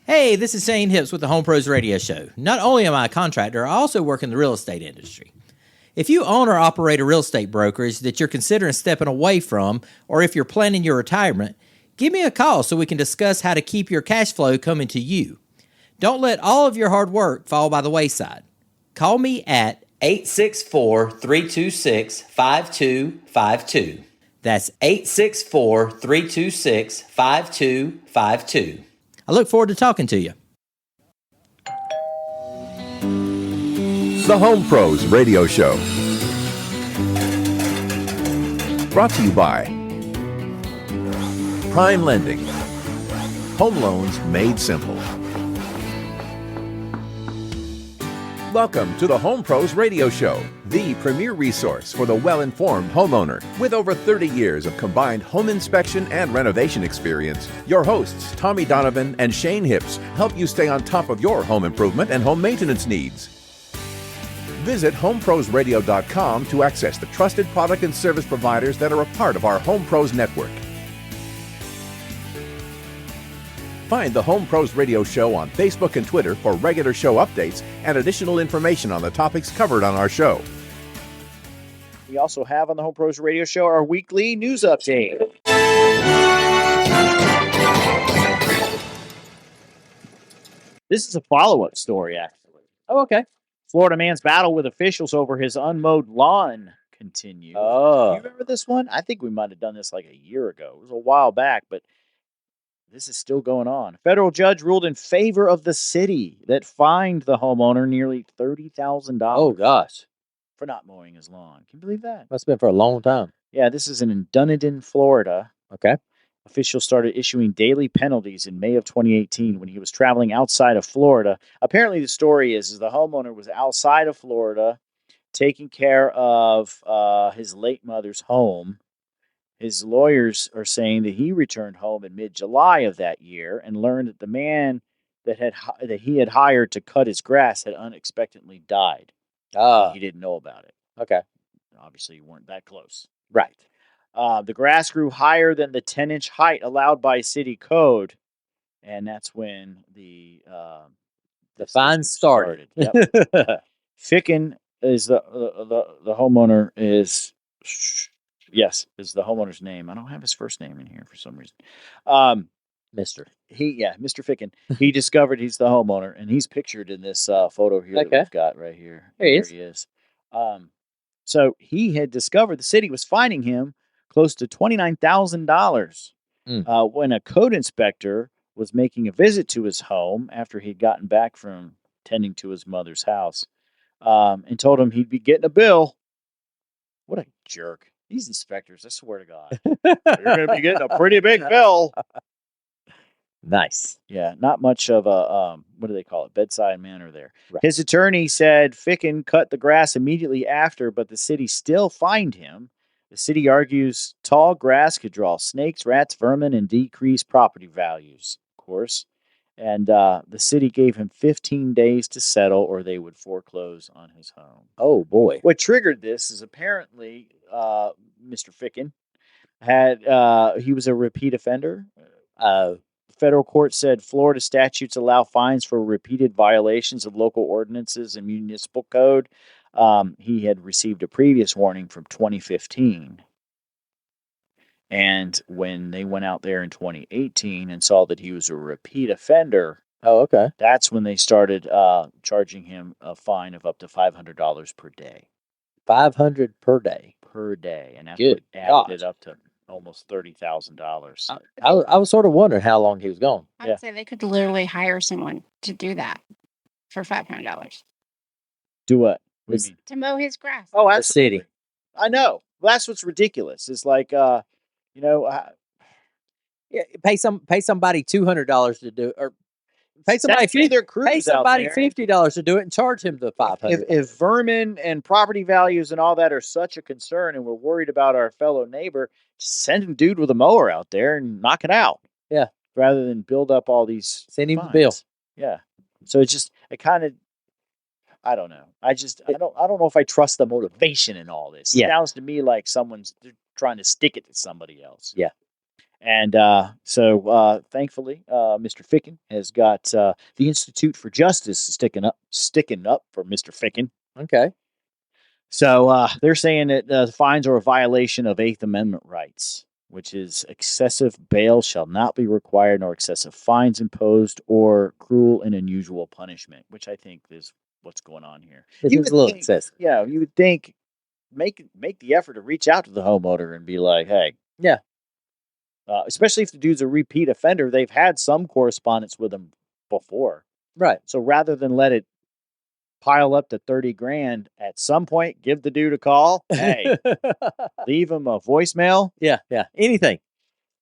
Hey, this is Shane Hips with the Home Pros Radio Show. Not only am I a contractor, I also work in the real estate industry. If you own or operate a real estate brokerage that you're considering stepping away from, or if you're planning your retirement, give me a call so we can discuss how to keep your cash flow coming to you. Don't let all of your hard work fall by the wayside. Call me at 864-326-5252. That's 864-326-5252. I look forward to talking to you. The Home Pros Radio Show. Brought to you by Prime Lending. Home loans made simple. Welcome to the Home Pros Radio Show, the premier resource for the well-informed homeowner. With over 30 years of combined home inspection and renovation experience, your hosts, Tommy Donovan and Shane Hips, help you stay on top of your home improvement and home maintenance needs. Visit homeprosradio.com to access the trusted product and service providers that are a part of our Home Pros network. Find the Home Pros Radio Show on Facebook and Twitter for regular show updates and additional information on the topics covered on our show. We also have on the Home Pros Radio Show our weekly news update. This is a follow-up story, actually. Oh, okay. Florida man's battle with officials over his unmowed lawn continues. Oh. Do you remember this one? I think we might have done this like a year ago. It was a while back, but this is still going on. A federal judge ruled in favor of the city that fined the homeowner nearly $30,000. Oh, gosh. For not mowing his lawn. Can you believe that? Must have been for a long time. Yeah, this is in Dunedin, Florida. Okay. Officials started issuing daily penalties in May of 2018 when he was traveling outside of Florida. Apparently, the story is the homeowner was outside of Florida taking care of his late mother's home. His lawyers are saying that he returned home in mid-July of that year and learned that the man that he had hired to cut his grass had unexpectedly died. He didn't know about it. Okay. Obviously, you weren't that close. Right. The grass grew higher than the 10-inch height allowed by city code, and that's when the fine started. Yep. Ficken is the homeowner is the homeowner's name. I don't have his first name in here for some reason. Mr. Mr. Ficken. He discovered he's the homeowner, and he's pictured in this photo here that we've got right here. There he is. So he had discovered the city was fining him close to $29,000 when a code inspector was making a visit to his home after he'd gotten back from tending to his mother's house, and told him he'd be getting a bill. What a jerk. These inspectors, I swear to God. You're going to be getting a pretty big bill. Nice. Yeah, not much of a, what do they call it, bedside manner there. Right. His attorney said Ficken cut the grass immediately after, but the city still fined him. The city argues tall grass could draw snakes, rats, vermin, and decrease property values, of course. And the city gave him 15 days to settle or they would foreclose on his home. Oh, boy. What triggered this is apparently Mr. Ficken he was a repeat offender. Federal court said Florida statutes allow fines for repeated violations of local ordinances and municipal code. He had received a previous warning from 2015. And when they went out there in 2018 and saw that he was a repeat offender, that's when they started charging him a fine of up to $500 per day. $500 per day. Per day. And that's Good what added it up to almost $30,000. I was sort of wondering how long he was gone. I'd say they could literally hire someone to do that for $500. Do what? What do you mean? To mow his grass. Oh, The absolutely. city. I know. Well, that's what's ridiculous. It's like, Pay somebody $200 to do, or pay somebody $50 to do it and charge him the $500. If vermin and property values and all that are such a concern, and we're worried about our fellow neighbor, just send a dude with a mower out there and knock it out. Yeah. Rather than build up all these. Send him fines. the bill. Yeah. So I don't know. I don't know if I trust the motivation in all this. Yeah. It sounds to me like someone's trying to stick it to somebody else. Yeah. And so thankfully, Mr. Ficken has got the Institute for Justice sticking up for Mr. Ficken. Okay. So they're saying that fines are a violation of Eighth Amendment rights, which is excessive bail shall not be required, nor excessive fines imposed, or cruel and unusual punishment, which I think is what's going on here. This is a little excessive. Yeah, you would think make the effort to reach out to the homeowner and be like, hey. Yeah. Especially if the dude's a repeat offender, they've had some correspondence with him before. Right. So rather than let it pile up to 30 grand, at some point, give the dude a call. Hey, leave him a voicemail. Yeah. Anything.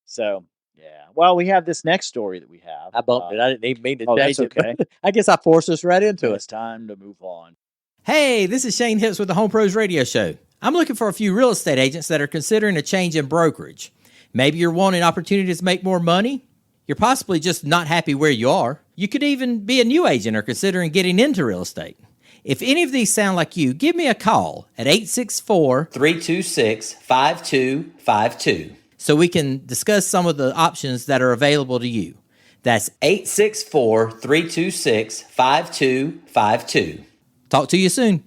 So, yeah. Well, we have this next story that we have. I bumped it. I didn't even mean to Oh, change that's it. okay. I guess I forced us right into It's time to move on. Hey, this is Shane Hips with the Home Pros Radio Show. I'm looking for a few real estate agents that are considering a change in brokerage. Maybe you're wanting opportunities to make more money. You're possibly just not happy where you are. You could even be a new agent or considering getting into real estate. If any of these sound like you, give me a call at 864-326-5252 so we can discuss some of the options that are available to you. That's 864-326-5252. Talk to you soon.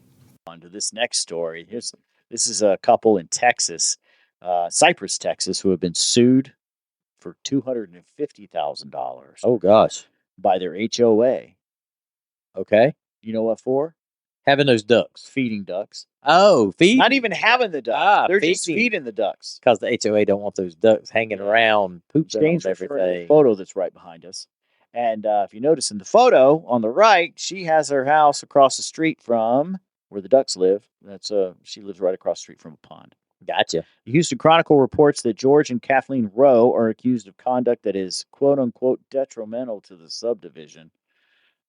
On to this next story. This is a couple in Texas, Cypress, Texas, who have been sued for $250,000. Oh, gosh. By their HOA. Okay. You know what for? Having those ducks. Feeding ducks. Oh, feeding. Not even having the ducks. They're just feeding the ducks. Because the HOA don't want those ducks hanging around, pooping on everything. Photo that's right behind us. And if you notice in the photo on the right, she has her house across the street from where the ducks live. She lives right across the street from a pond. Gotcha. The Houston Chronicle reports that George and Kathleen Rowe are accused of conduct that is quote-unquote detrimental to the subdivision.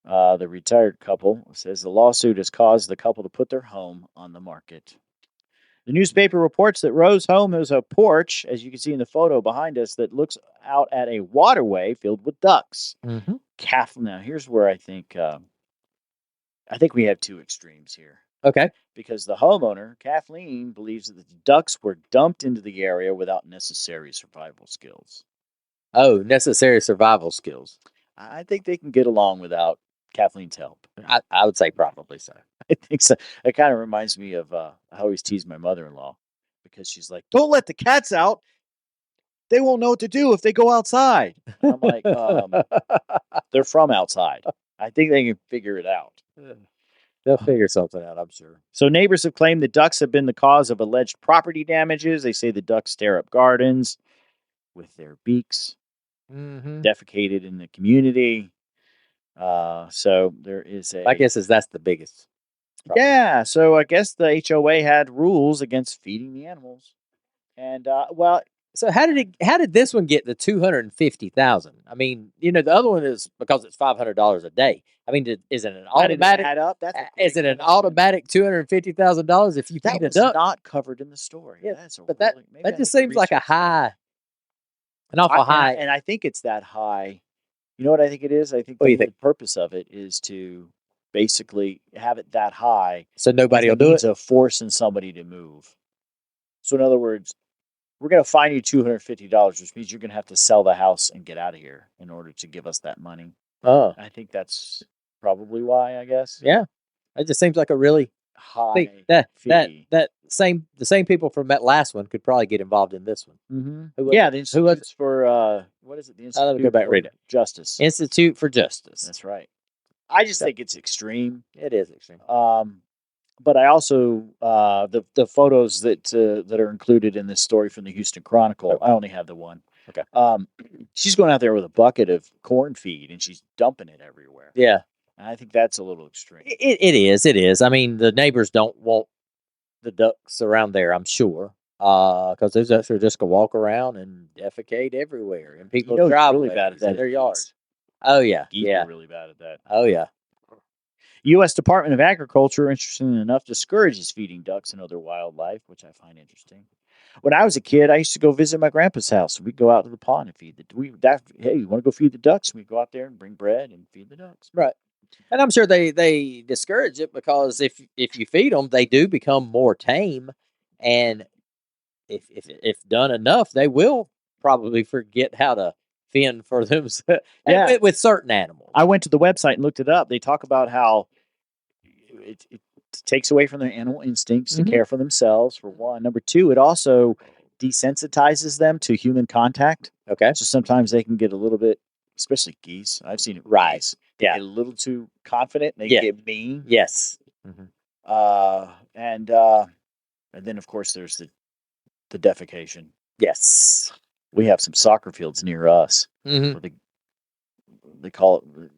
The retired couple says the lawsuit has caused the couple to put their home on the market. The newspaper reports that Rowe's home has a porch, as you can see in the photo behind us, that looks out at a waterway filled with ducks. Mm-hmm. Now, here's where I think we have two extremes here. Okay. Because the homeowner, Kathleen, believes that the ducks were dumped into the area without necessary survival skills. Oh, necessary survival skills. I think they can get along without Kathleen's help. I would say probably so. I think so. It kind of reminds me of I always tease my mother-in-law because she's like, "Don't let the cats out. They won't know what to do if they go outside." And I'm like, they're from outside. I think they can figure it out. They'll figure something out, I'm sure. So neighbors have claimed the ducks have been the cause of alleged property damages. They say the ducks tear up gardens with their beaks, defecated in the community. So there is I guess that's the biggest problem. Yeah, so I guess the HOA had rules against feeding the animals. And so how did this one get the $250,000? I mean, the other one is because it's $500 a day. I mean, is it an automatic? Add up? Is it an automatic $250,000 if you feed a duck? Not covered in the story. Yeah, that just seems like an awful high. And I think it's that high. You know what I think it is? I think the purpose of it is to basically have it that high, so nobody will do it. To forcing somebody to move. So in other words, we're going to fine you $250, which means you're going to have to sell the house and get out of here in order to give us that money. Oh, I think that's probably why. I guess. Yeah, it just seems like a really high fee. The same people from that last one could probably get involved in this one. Mm-hmm. The Institute for what is it? The Institute let me go back and read it. Justice. Institute for Justice. That's right. I just think it's extreme. It is extreme. But I also the photos that are included in this story from the Houston Chronicle. I only have the one. Okay. She's going out there with a bucket of corn feed and she's dumping it everywhere. Yeah. And I think that's a little extreme. It is. I mean, the neighbors don't want the ducks around there, I'm sure, because those ducks are just gonna walk around and defecate everywhere, and people drive really bad at that in their yards. Oh yeah, yeah, really bad at that. Oh yeah. U.S. Department of Agriculture, interestingly enough, discourages feeding ducks and other wildlife, which I find interesting. When I was a kid, I used to go visit my grandpa's house. We'd go out to the pond and feed hey, you want to go feed the ducks? We'd go out there and bring bread and feed the ducks. Right. And I'm sure they discourage it because if you feed them, they do become more tame, and if done enough, they will probably forget how to fend for themselves. Yeah. With certain animals. I went to the website and looked it up. They talk about how it takes away from their animal instincts to care for themselves, for one. Number two, it also desensitizes them to human contact. Okay. So sometimes they can get a little bit, especially geese. I've seen it with Right. geese. They Yeah. get a little too confident and they Yeah. get mean. Yes. And then, of course, there's the defecation. Yes. We have some soccer fields near us. Mm-hmm. Where they call it,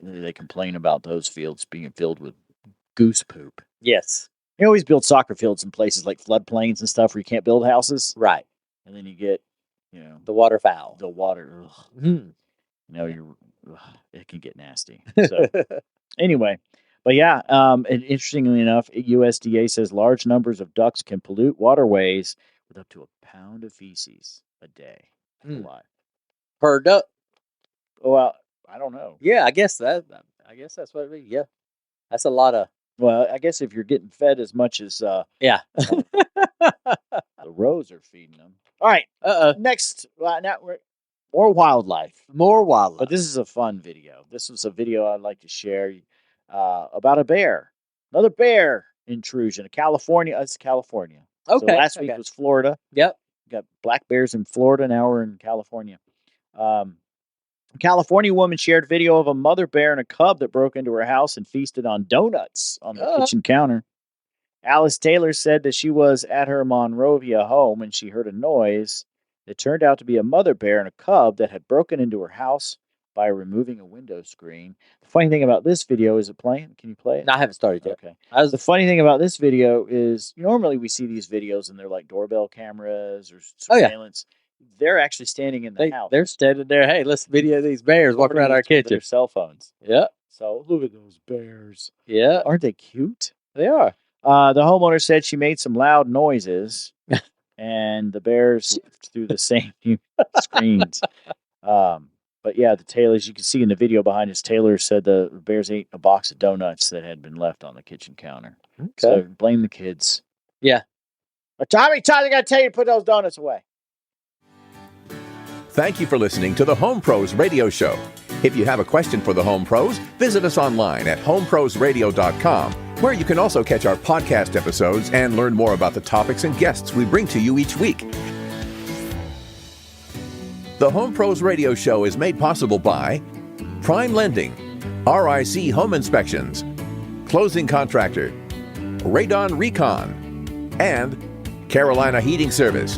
they complain about those fields being filled with goose poop. Yes. They always build soccer fields in places like floodplains and stuff where you can't build houses. Right. And then you get, The waterfowl. the water. Mm. It can get nasty. So anyway, but yeah, and interestingly enough, USDA says large numbers of ducks can pollute waterways with up to a pound of feces a day. That's a lot. Per duck. Well, I don't know. Yeah, I guess that's what it means. Yeah. That's a lot of. Well, I guess if you're getting fed as much as Yeah. the rows are feeding them. All right. Next, now more wildlife. More wildlife. But this is a fun video. This was a video I'd like to share about a bear. Another bear intrusion. California. It's California. Okay. So last week was Florida. Yep. Got black bears in Florida. Now we're in California. A California woman shared video of a mother bear and a cub that broke into her house and feasted on donuts on the kitchen counter. Alice Taylor said that she was at her Monrovia home and she heard a noise. It turned out to be a mother bear and a cub that had broken into her house by removing a window screen. The funny thing about this video, is it playing? Can you play it? No, I haven't started yet. Okay. The funny thing about this video is normally we see these videos and they're like doorbell cameras or surveillance. They're actually standing in the house. They're standing there. Hey, let's video these bears walking around our With kitchen. their cell phones. Yeah. So look at those bears. Yeah. Aren't they cute? They are. The homeowner said she made some loud noises and the bears lived through the same screens. But yeah, the Taylors, you can see in the video behind us, Taylor said the bears ate a box of donuts that had been left on the kitchen counter. Okay. So blame the kids. Yeah. How many times I got to tell you to put those donuts away? Thank you for listening to the Home Pros Radio Show. If you have a question for the Home Pros, visit us online at homeprosradio.com, where you can also catch our podcast episodes and learn more about the topics and guests we bring to you each week. The Home Pros Radio Show is made possible by Prime Lending, RIC Home Inspections, Closing Contractor, Radon Recon, and Carolina Heating Service.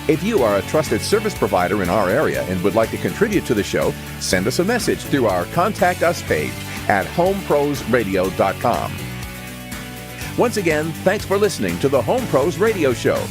If you are a trusted service provider in our area and would like to contribute to the show, send us a message through our Contact Us page at homeprosradio.com. Once again, thanks for listening to the Home Pros Radio Show.